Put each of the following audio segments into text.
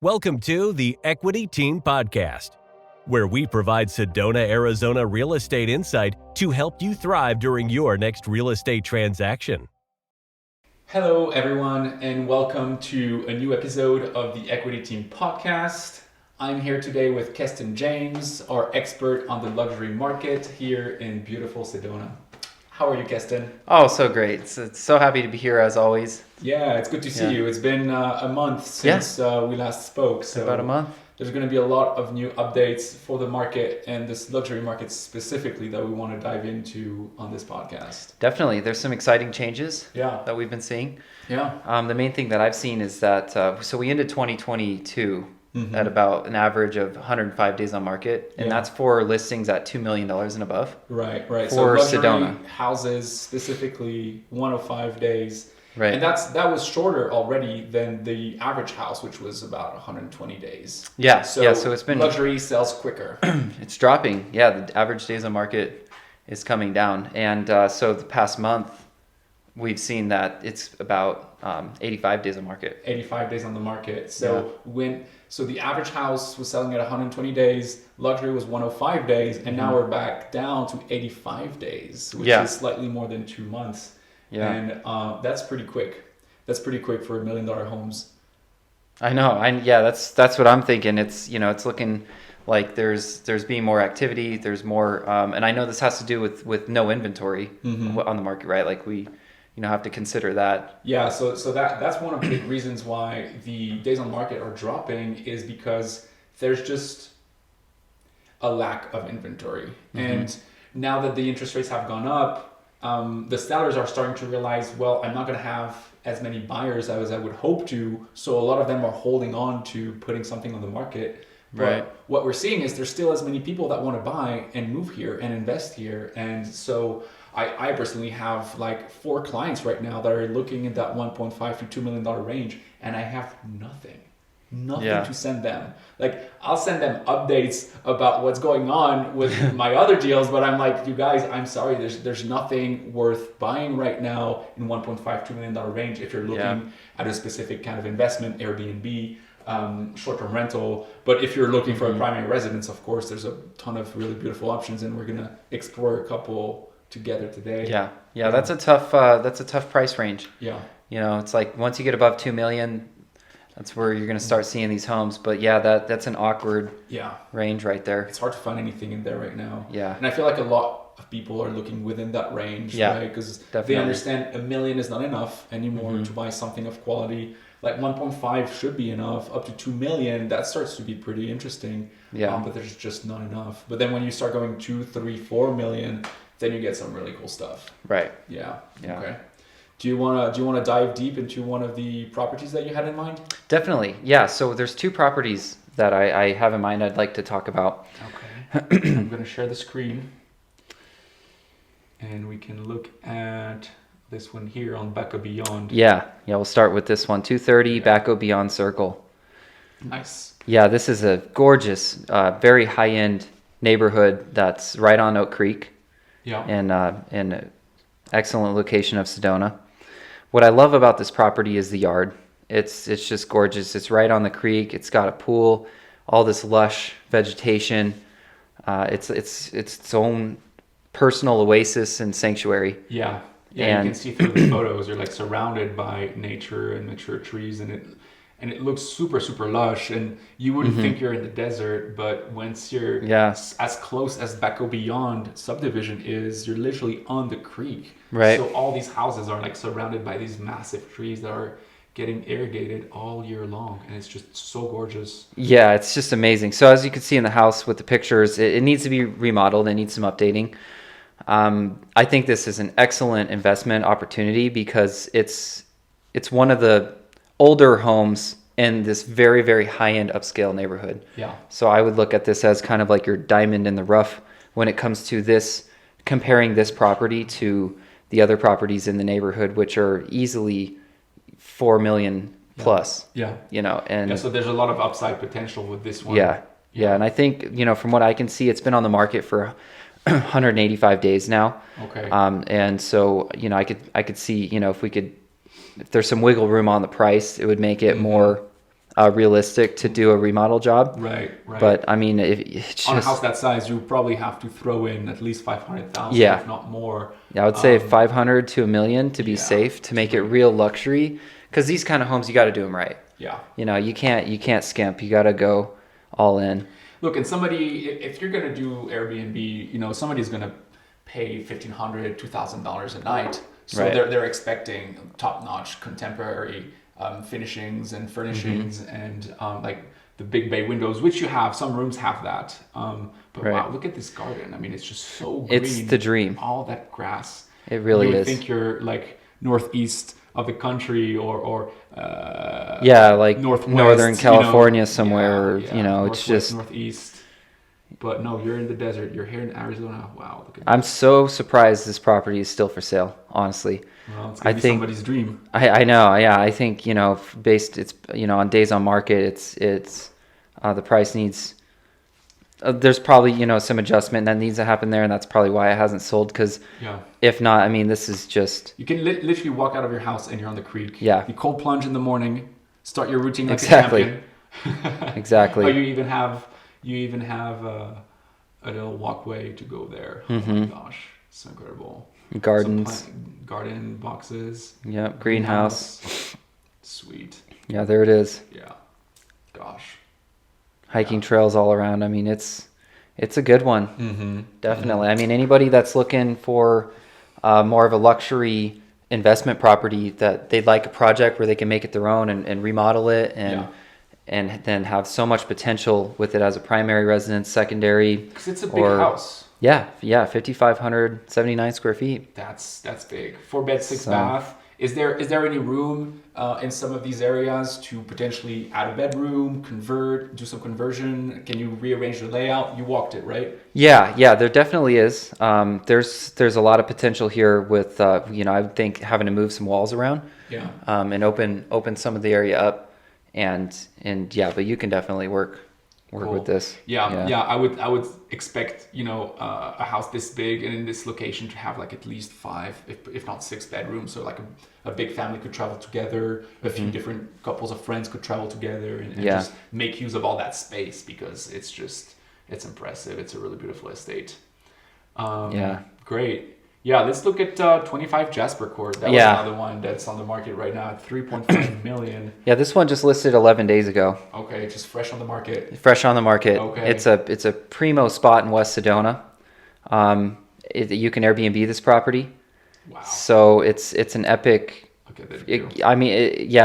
Welcome to the Equity Team Podcast, where we provide Sedona, Arizona real estate insight to help you thrive during your next real estate transaction. Hello, everyone, and welcome to a new episode of the Equity Team Podcast. I'm here today with 𝐾𝐨𝐧'𝐭 James, our expert on the luxury market here in beautiful Sedona. How are you, 𝐾𝐨𝐧'𝐭? Oh, so great. It's so happy to be here as always. Yeah, it's good to see you. It's been a month since we last spoke. So about a month. There's going to be a lot of new updates for the market and this luxury market specifically that we want to dive into on this podcast. Definitely. There's some exciting changes that we've been seeing. Yeah. The main thing that I've seen is that, so we ended 2022 at about an average of 105 days on market. And that's for listings at $2 million and above. Right. For so luxury Sedona. houses, specifically 105 days. Right. And that was shorter already than the average house, which was about 120 days. Yeah. So it's been luxury sells quicker. It's dropping. Yeah. The average days on market is coming down. And so the past month, we've seen that it's about 85 days on market. 85 days on the market. So the average house was selling at 120 days, luxury was 105 days, and now we're back down to 85 days, which is slightly more than 2 months. Yeah. And that's pretty quick. That's pretty quick for $1 million homes. I know. That's what I'm thinking. It's, it's looking like there's being more activity. There's more, and I know this has to do with no inventory on the market, right? Like we, have to consider that. Yeah. So that's one of the big reasons why the days on market are dropping is because there's just a lack of inventory. And now that the interest rates have gone up, the sellers are starting to realize, well, I'm not going to have as many buyers as I would hope to. So a lot of them are holding on to putting something on the market. But what we're seeing is there's still as many people that want to buy and move here and invest here. And so I personally have like 4 clients right now that are looking at that $1.5 to $2 million range, and I have nothing to send them. Like, I'll send them updates about what's going on with my other deals, but I'm like, you guys, I'm sorry, there's nothing worth buying right now in $1.5 to $2 million range if you're looking at a specific kind of investment, Airbnb, short-term rental. But if you're looking for a primary residence, of course, there's a ton of really beautiful options, and we're gonna explore a couple together today. Yeah. That's a tough price range. Yeah. It's like once you get above 2 million, that's where you're going to start seeing these homes. But that's an awkward range right there. It's hard to find anything in there right now. Yeah. And I feel like a lot of people are looking within that range, right? Because they understand $1 million is not enough anymore to buy something of quality. Like 1.5 should be enough. Up to 2 million, that starts to be pretty interesting. Yeah. But there's just not enough. But then when you start going 2, 3, 4 million, then you get some really cool stuff. Right. Yeah. Okay. Do you wanna dive deep into one of the properties that you had in mind? Definitely. Yeah. So there's 2 properties that I have in mind I'd like to talk about. Okay. I'm gonna share the screen, and we can look at this one here on 𝐵𝐸𝐵 Beyond. Yeah. We'll start with this one, 230 𝐵𝐸𝐵 Beyond Circle. Nice. Yeah. This is a gorgeous, very high-end neighborhood that's right on Oak Creek. Yeah. And an excellent location of Sedona. What I love about this property is the yard. It's just gorgeous. It's right on the creek. It's got a pool, all this lush vegetation. It's its own personal oasis and sanctuary. Yeah. Yeah. And you can see through the photos, you're like surrounded by nature and mature trees, and it looks super, super lush, and you wouldn't think you're in the desert, but once you're as close as 𝐵𝐸𝐵 Beyond subdivision is, you're literally on the creek. Right. So all these houses are like surrounded by these massive trees that are getting irrigated all year long, and it's just so gorgeous. Yeah, it's just amazing. So as you can see in the house with the pictures, it needs to be remodeled. It needs some updating. I think this is an excellent investment opportunity because it's one of the older homes in this very, very high-end upscale neighborhood. Yeah. So I would look at this as kind of like your diamond in the rough when it comes to this, comparing this property to the other properties in the neighborhood, which are easily 4 million plus. Yeah. And so there's a lot of upside potential with this one. Yeah. And I think, from what I can see, it's been on the market for 185 days now. Okay. And so, I could see, if there's some wiggle room on the price, it would make it more realistic to do a remodel job. Right. But I mean, it's just on a house that size, you probably have to throw in at least 500,000, Yeah. if not more. Yeah, I would say 500 to $1 million to be Yeah. safe, to make it real luxury. Because these kind of homes, you got to do them right. Yeah. You know, you can't skimp. You got to go all in. Look, and somebody, if you're going to do Airbnb, you know, somebody's going to pay $1,500, $2,000 a night. So Right. they're expecting top-notch contemporary finishings and furnishings and like the big bay windows, which you have. Some rooms have that. But Right. wow, look at this garden. I mean, it's just so green. It's the dream. All that grass. It really you would is. think you're like northeast of the country or Like northwest, Northern California you know, somewhere. yeah, You know, northwest, it's just. northeast. But no, you're in the desert. You're here in Arizona. Wow, look at I'm so surprised this property is still for sale. Honestly, well, it's gonna be somebody's dream. I know. Yeah, I think based it's on days on market. It's the price needs. There's probably some adjustment that needs to happen there, and that's probably why it hasn't sold. Because Yeah. if not, I mean, this is just You can literally walk out of your house and you're on the creek. Yeah. You cold plunge in the morning, start your routine like Exactly. a champion. Exactly. Oh, you even have a little walkway to go there. Oh my gosh, it's incredible. Gardens. Garden boxes. Yep. Greenhouse. Sweet. Yeah, there it is. Yeah. Gosh. Hiking trails all around. I mean, it's a good one. Mm-hmm. Definitely. I mean, anybody that's looking for more of a luxury investment property, that they'd like a project where they can make it their own and remodel it and then have so much potential with it as a primary residence, secondary. Because it's a big house. Yeah, 5,579 square feet. That's big. 4 bed, 6 So- bath. Is there any room in some of these areas to potentially add a bedroom, do some conversion? Can you rearrange the layout? You walked it, right? Yeah, there definitely is. There's a lot of potential here with I would think having to move some walls around. Yeah. And open some of the area up, and but you can definitely work Cool. with this. Yeah. I would expect a house this big and in this location to have like at least 5, if not 6 bedrooms. So like a big family could travel together. A few different couples of friends could travel together and just make use of all that space, because it's impressive. It's a really beautiful estate. Great. Yeah, let's look at 25 Jasper Court. That was another one that's on the market right now at 3.5 million. Yeah, this one just listed 11 days ago. Okay, just fresh on the market. Fresh on the market. Okay. It's a primo spot in West Sedona. You can Airbnb this property. Wow. So it's an epic. Look at that view.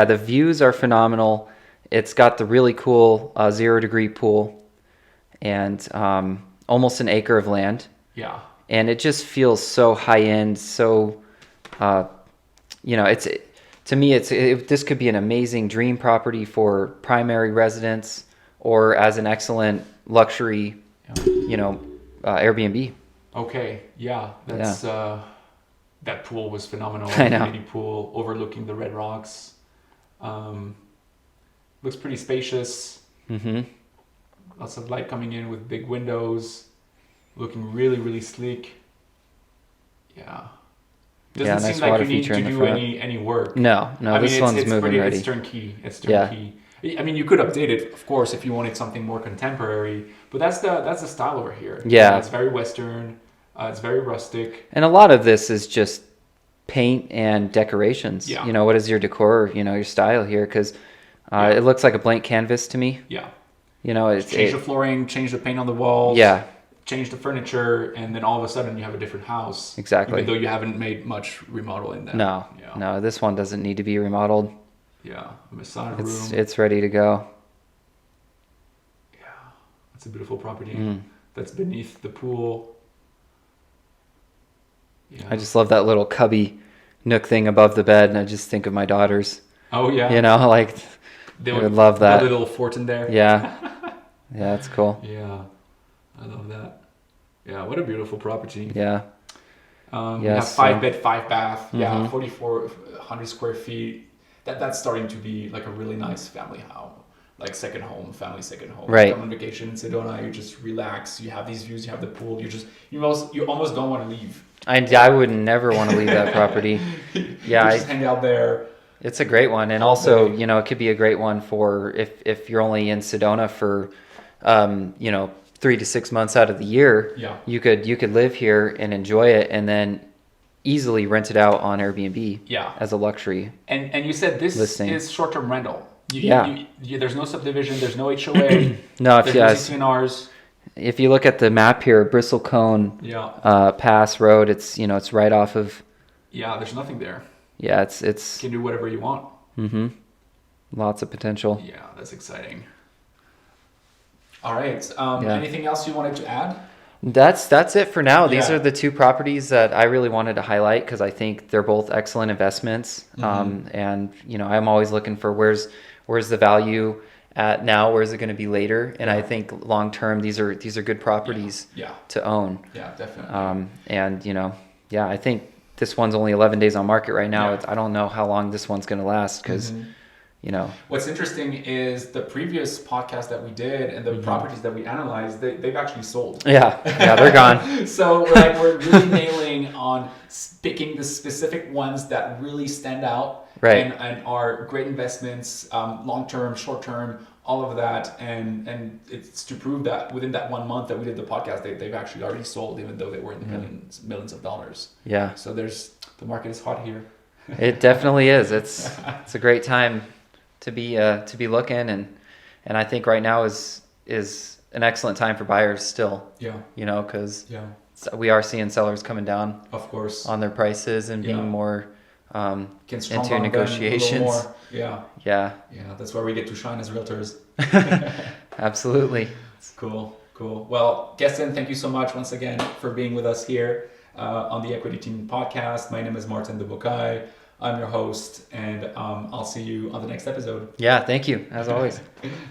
The views are phenomenal. It's got the really cool 0-degree pool and almost an acre of land. Yeah. And it just feels so high end. So, to me, this could be an amazing dream property for primary residence or as an excellent luxury, Airbnb. Okay. Yeah. That's that pool was phenomenal. I know. Mini pool overlooking the Red Rocks. Looks pretty spacious. Mm-hmm. Lots of light coming in with big windows. Looking really, really sleek. Yeah. Doesn't nice seem like water you need feature to in the do front. any work. No, this one's moving ready. It's turnkey. It's turnkey. I mean, you could update it, of course, if you wanted something more contemporary. But that's the style over here. Yeah. It's very Western. It's very rustic. And a lot of this is just paint and decorations. Yeah. What is your decor, your style here? Because it looks like a blank canvas to me. Yeah. Change the flooring, change the paint on the walls. Yeah. Change the furniture, and then all of a sudden you have a different house. Exactly. Even though you haven't made much remodeling there. No, this one doesn't need to be remodeled. Yeah, a massage room. It's ready to go. Yeah, it's a beautiful property that's beneath the pool. Yeah. I just love that little cubby nook thing above the bed, and I just think of my daughters. Oh yeah. They would love that. A little fort in there. Yeah. Yeah, that's cool. Yeah, I love that. Yeah, what a beautiful property. Yeah. You have 5 bed, 5 bath. Yeah, 4,400 square feet. That's starting to be like a really nice family house, like family second home. Right. You come on vacation in Sedona, you just relax. You have these views. You have the pool. You almost don't want to leave. I would never want to leave that property. Yeah. You just hang out there. It's a great one. And also, you know, it could be a great one for if you're only in Sedona for, you know, 3 to 6 months out of the year. Yeah. You could live here and enjoy it and then easily rent it out on Airbnb. Yeah. As a luxury. And you said this listing. is short-term rental. Yeah. There's no subdivision. There's no HOA. No, there's no CCNRs. If you look at the map here, 𝐵ristol-𝐶𝐭 Pass Road, it's, you know, it's right off of. Yeah, there's nothing there. Yeah, it's. You can do whatever you want. Mm-hmm. Lots of potential. Yeah, that's exciting. All right. Anything else you wanted to add? That's it for now. These Yeah. are the 2 properties that I really wanted to highlight because I think they're both excellent investments. And you know, I'm always looking for where's the value at now, where's it going to be later, and I think long term these are good properties to own. Yeah, definitely. And you know, yeah, I think this one's only 11 days on market right now. I don't know how long this one's going to last because. You know, what's interesting is the previous podcast that we did and the properties that we analyzed, they've actually sold. Yeah, they're gone. So we're really nailing on picking the specific ones that really stand out, right? And are great investments, long term, short term, all of that, and it's to prove that within that 1 month that we did the podcast, they've actually already sold, even though they were in the millions of dollars. Yeah. So the market is hot here. It definitely is. It's a great time to be looking, and I think right now is an excellent time for buyers still. Yeah. You know, because we are seeing sellers coming down, of course, on their prices and being more into negotiations. Yeah. That's where we get to shine as realtors. Absolutely. Cool. Well, 𝐾𝐨𝐧'𝐭, thank you so much once again for being with us here on the Equity Team Podcast. My name is Martin 𝐷𝐵𝐿𝐼. I'm your host, and I'll see you on the next episode. Yeah, thank you, as always.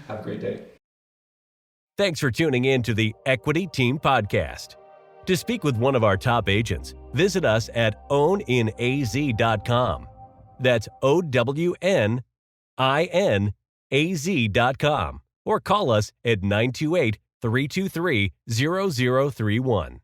Have a great day. Thanks for tuning in to the Equity Team Podcast. To speak with one of our top agents, visit us at owninaz.com. That's owninaz.com. Or call us at 928-323-0031.